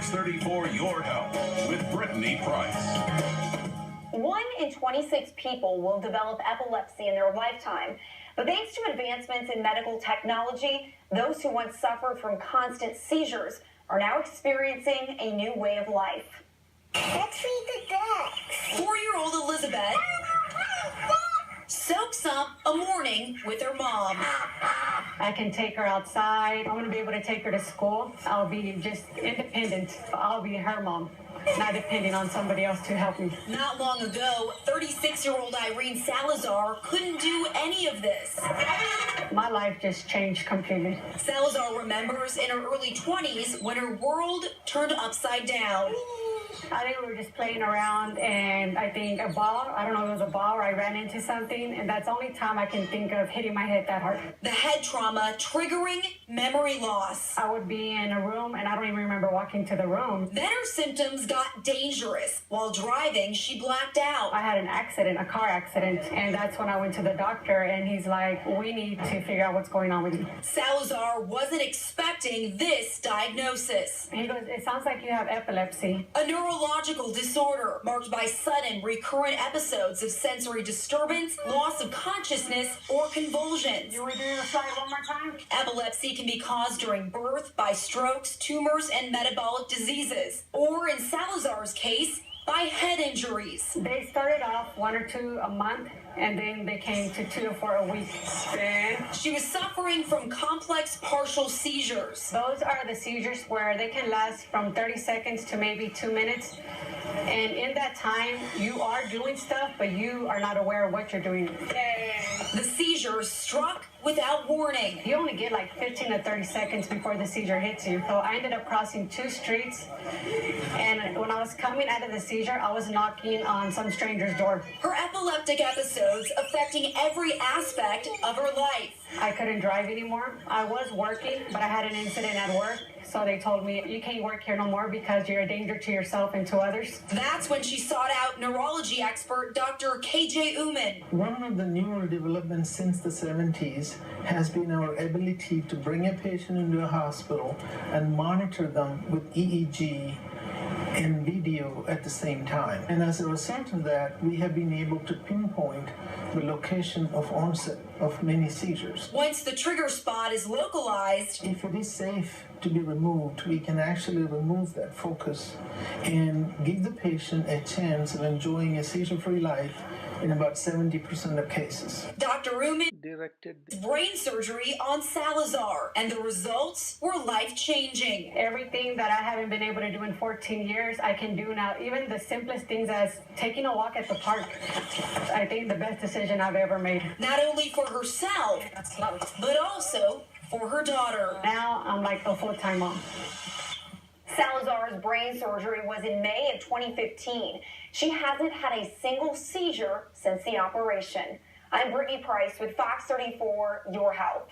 Fox 34 Your Health with Brittany Price. 1 in 26 people will develop epilepsy in their lifetime. But thanks to advancements in medical technology, those who once suffered from constant seizures are now experiencing a new way of life. Let's feed the ducks. 4-year-old Elizabeth soaks up a morning with her mom. I can take her outside. I'm going to be able to take her to school. I'll be just independent. I'll be her mom, not depending on somebody else to help me. Not long ago, 36-year-old Irene Salazar couldn't do any of this. My life just changed completely. Salazar remembers in her early 20s when her world turned upside down. I think we were just playing around, and I think a ball, I don't know if it was a ball, or I ran into something, and that's the only time I can think of hitting my head that hard. The head trauma triggering memory loss. I would be in a room, and I don't even remember walking to the room. Then her symptoms got dangerous. While driving, she blacked out. I had an accident, a car accident, and that's when I went to the doctor, and he's like, we need to figure out what's going on with you. Salazar wasn't expecting this diagnosis. He goes, it sounds like you have epilepsy. A neurological disorder marked by sudden, recurrent episodes of sensory disturbance, loss of consciousness, or convulsions. You want to do your slide one more time? Epilepsy can be caused during birth by strokes, tumors, and metabolic diseases, or in Salazar's case, by head injuries. They started off 1 or 2 a month, and then they came to 2 or 4 a week. And She was suffering from complex partial seizures. those are the seizures where they can last from 30 seconds to maybe 2 minutes. And in that time, you are doing stuff, but you are not aware of what you're doing. The seizures struck without warning. You only get like 15 to 30 seconds before the seizure hits you. So I ended up crossing 2 streets, and when I was coming out of the seizure, I was knocking on some stranger's door. Her epileptic episodes affecting every aspect of her life. I couldn't drive anymore. I was working, but I had an incident at work. So they told me, you can't work here no more because you're a danger to yourself and to others. That's when she sought out neurology expert Dr. KJ Uman. One of the newer developments since the 70s has been our ability to bring a patient into a hospital and monitor them with EEG and video at the same time. And as a result of that, we have been able to pinpoint the location of onset of many seizures. Once the trigger spot is localized, If it is safe to be removed, we can actually remove that focus and give the patient a chance of enjoying a seizure-free life in about 70% of cases. Dr. Uman Directed brain surgery on Salazar, and the results were life-changing. Everything that I haven't been able to do in 14 years, I can do now. Even the simplest things as taking a walk at the park. I think the best decision I've ever made. Not only for herself, but also for her daughter. Now I'm like a full-time mom. Salazar's brain surgery was in May of 2015. She hasn't had a single seizure since the operation. I'm Brittany Price with Fox 34 Your Health.